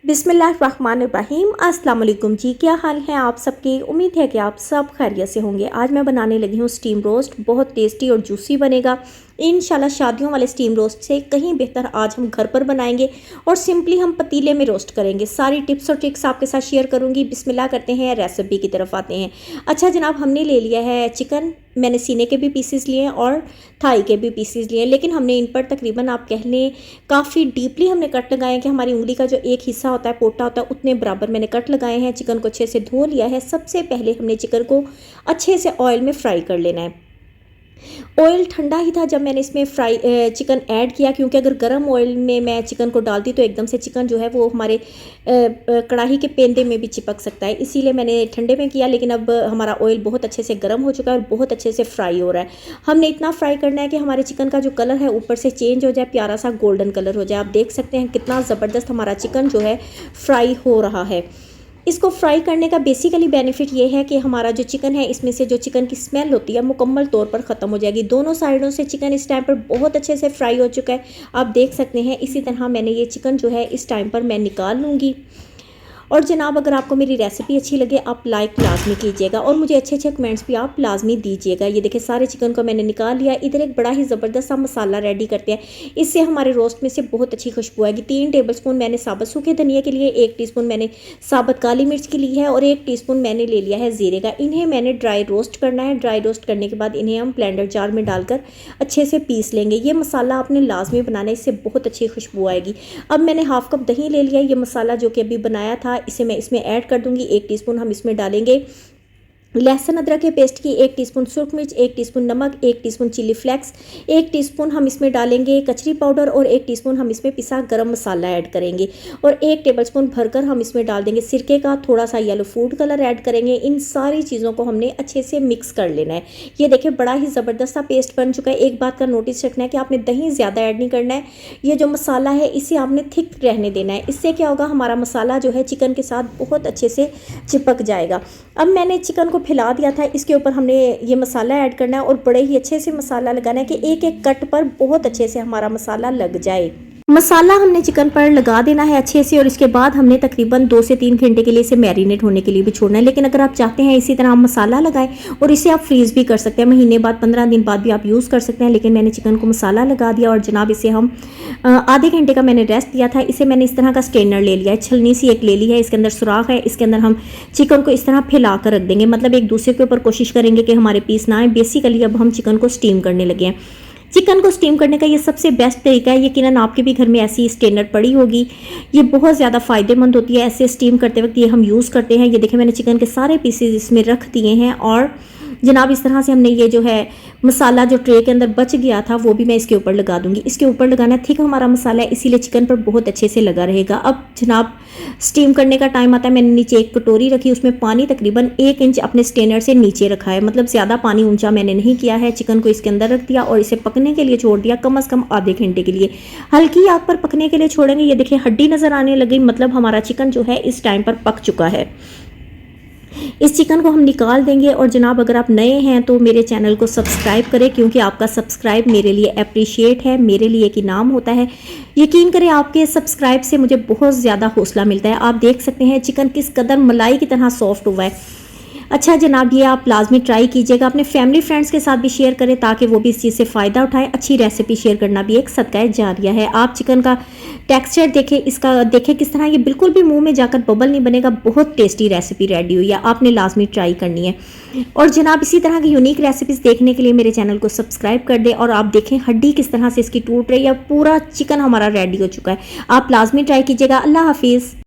बिस्मिल्लाहिर्रहमानिर्रहीम। अस्सलाम वालेकुम जी, क्या हाल है आप सबके। उम्मीद है कि आप सब खैरियत से होंगे। आज मैं बनाने लगी हूँ स्टीम रोस्ट। बहुत टेस्टी और जूसी बनेगा इंशाल्लाह। शादियों वाले स्टीम रोस्ट से कहीं बेहतर आज हम घर पर बनाएंगे और सिंपली हम पतीले में रोस्ट करेंगे। सारी टिप्स और ट्रिक्स आपके साथ शेयर करूँगी। बिस्मिल्लाह करते हैं, रेसिपी की तरफ आते हैं। अच्छा जनाब, हमने ले लिया है चिकन। मैंने सीने के भी पीसेस लिए हैं और थाई के भी पीसेस लिए हैं, लेकिन हमने इन पर तकरीबन आप कह लें काफ़ी डीपली हमने कट लगाए हैं कि हमारी उंगली का जो एक हिस्सा होता है, पोटा होता है, उतने बराबर मैंने कट लगाए हैं। चिकन को अच्छे से धो लिया है। सबसे पहले हमने चिकन को अच्छे से ऑयल में फ्राई कर लेना है। ऑयल ठंडा ही था जब मैंने इसमें चिकन ऐड किया, क्योंकि अगर गर्म ऑयल में मैं चिकन को डालती तो एकदम से चिकन जो है वो हमारे कढ़ाई के पेंदे में भी चिपक सकता है। इसीलिए मैंने ठंडे में किया। लेकिन अब हमारा ऑयल बहुत अच्छे से गर्म हो चुका है और बहुत अच्छे से फ्राई हो रहा है। हमने इतना फ्राई करना है कि हमारे चिकन का जो कलर है ऊपर से चेंज हो जाए, प्यारा सा गोल्डन कलर हो जाए। आप देख सकते हैं कितना ज़बरदस्त हमारा चिकन जो है फ्राई हो रहा है। इसको फ्राई करने का बेसिकली बेनिफिट ये है कि हमारा जो चिकन है, इसमें से जो चिकन की स्मेल होती है मुकम्मल तौर पर ख़त्म हो जाएगी। दोनों साइडों से चिकन इस टाइम पर बहुत अच्छे से फ्राई हो चुका है, आप देख सकते हैं। इसी तरह मैंने ये चिकन जो है इस टाइम पर मैं निकाल लूँगी। और जनाब, अगर आपको मेरी रेसिपी अच्छी लगे आप लाइक लाजमी कीजिएगा और मुझे अच्छे अच्छे कमेंट्स भी आप लाजमी दीजिएगा। ये देखिए सारे चिकन को मैंने निकाल लिया। इधर एक बड़ा ही ज़बरदस्त सा मसाला रेडी करते हैं, इससे हमारे रोस्ट में से बहुत अच्छी खुशबू आएगी। 3 टेबलस्पून मैंने साबुत सूखे धनिया के लिए, 1 टीस्पून मैंने साबुत काली मिर्च की ली है और 1 टीस्पून मैंने ले लिया है ज़ीरे का। इन्हें मैंने ड्राई रोस्ट करना है। ड्राई रोस्ट करने के बाद इन्हें हम ब्लेंडर जार में डालकर अच्छे से पीस लेंगे। ये मसाला आपने लाजमी बनाना है, इससे बहुत अच्छी खुशबू आएगी। अब मैंने हाफ कप दही ले लिया। ये मसाला जो कि अभी बनाया था इसे मैं इसमें ऐड कर दूंगी। 1 टीस्पून हम इसमें डालेंगे लहसुन अदरक के पेस्ट की, 1 टीस्पून सूख मिर्च, 1 टीस्पून नमक, 1 टीस्पून चिली फ्लेक्स, 1 टीस्पून हम इसमें डालेंगे कचरी पाउडर और 1 टीस्पून हम इसमें पिसा गरम मसाला ऐड करेंगे और 1 टेबलस्पून भरकर हम इसमें डाल देंगे सिरके का। थोड़ा सा येलो फूड कलर ऐड करेंगे। इन सारी चीज़ों को हमने अच्छे से मिक्स कर लेना है। ये देखिए बड़ा ही ज़बरदस्त सा पेस्ट बन चुका है। एक बात का नोटिस रखना है कि आपने दही ज़्यादा ऐड नहीं करना है। ये जो मसाला है इसे आपने थिक रहने देना है। इससे क्या होगा, हमारा मसाला जो है चिकन के साथ बहुत अच्छे से चिपक जाएगा। अब मैंने चिकन को फैला दिया था, इसके ऊपर हमने ये मसाला ऐड करना है और बड़े ही अच्छे से मसाला लगाना है कि एक एक कट पर बहुत अच्छे से हमारा मसाला लग जाए। मसाला हमने चिकन पर लगा देना है अच्छे से और इसके बाद हमने तकरीबन 2 से 3 घंटे के लिए इसे मैरिनेट होने के लिए भी छोड़ना है। लेकिन अगर आप चाहते हैं इसी तरह आप मसाला लगाएं और इसे आप फ्रीज़ भी कर सकते हैं, महीने बाद 15 दिन बाद भी आप यूज़ कर सकते हैं। लेकिन मैंने चिकन को मसाला लगा दिया और जनाब इसे हम आधे घंटे का मैंने रेस्ट दिया था। इसे मैंने इस तरह का स्ट्रेनर ले लिया है, छलनी सी एक ले ली है, इसके अंदर सुराख है। इसके अंदर हम चिकन को इस तरह फैला कर रख देंगे, मतलब एक दूसरे के ऊपर कोशिश करेंगे कि हमारे पीस ना आए। बेसिकली अब हम चिकन को स्टीम करने लगे हैं। चिकन को स्टीम करने का ये सबसे बेस्ट तरीका है। यकीनन आपके भी घर में ऐसी स्ट्रेनर पड़ी होगी। ये बहुत ज़्यादा फ़ायदेमंद होती है ऐसे स्टीम करते वक्त, ये हम यूज़ करते हैं। ये देखिए मैंने चिकन के सारे पीसेस इसमें रख दिए हैं और जनाब इस तरह से हमने ये जो है मसाला जो ट्रे के अंदर बच गया था वो भी मैं इसके ऊपर लगा दूंगी। इसके ऊपर लगाना थिक हमारा मसाला है, इसीलिए चिकन पर बहुत अच्छे से लगा रहेगा। अब जनाब स्टीम करने का टाइम आता है। मैंने नीचे एक कटोरी रखी, उसमें पानी तकरीबन 1 इंच अपने स्ट्रेनर से नीचे रखा है, मतलब ज़्यादा पानी ऊंचा मैंने नहीं किया है। चिकन को इसके अंदर रख दिया और इसे पकने के लिए छोड़ दिया कम से कम आधे घंटे के लिए। हल्की आग पर पकने के लिए छोड़ेंगे। ये देखिए हड्डी नज़र आने लगी, मतलब हमारा चिकन जो है इस टाइम पर पक चुका है। इस चिकन को हम निकाल देंगे और जनाब अगर आप नए हैं तो मेरे चैनल को सब्सक्राइब करें, क्योंकि आपका सब्सक्राइब मेरे लिए अप्रिशिएट है, मेरे लिए एक इनाम होता है। यकीन करें आपके सब्सक्राइब से मुझे बहुत ज़्यादा हौसला मिलता है। आप देख सकते हैं चिकन किस कदर मलाई की तरह सॉफ्ट हुआ है। अच्छा जनाब, ये आप लाजमी ट्राई कीजिएगा, अपने फैमिली फ्रेंड्स के साथ भी शेयर करें ताकि वो भी इस चीज़ से फ़ायदा उठाएं। अच्छी रेसिपी शेयर करना भी एक सदका जारिया है। आप चिकन का टेक्सचर देखें, इसका देखें किस तरह ये बिल्कुल भी मुंह में जाकर बबल नहीं बनेगा। बहुत टेस्टी रेसिपी रेडी हुई है, आपने लाजमी ट्राई करनी है। और जनाब इसी तरह की यूनिक रेसिपीज़ देखने के लिए मेरे चैनल को सब्सक्राइब कर दें और आप देखें हड्डी किस तरह से इसकी टूट रही है। पूरा चिकन हमारा रेडी हो चुका है। आप लाजमी ट्राई कीजिएगा। अल्लाह हाफिज़।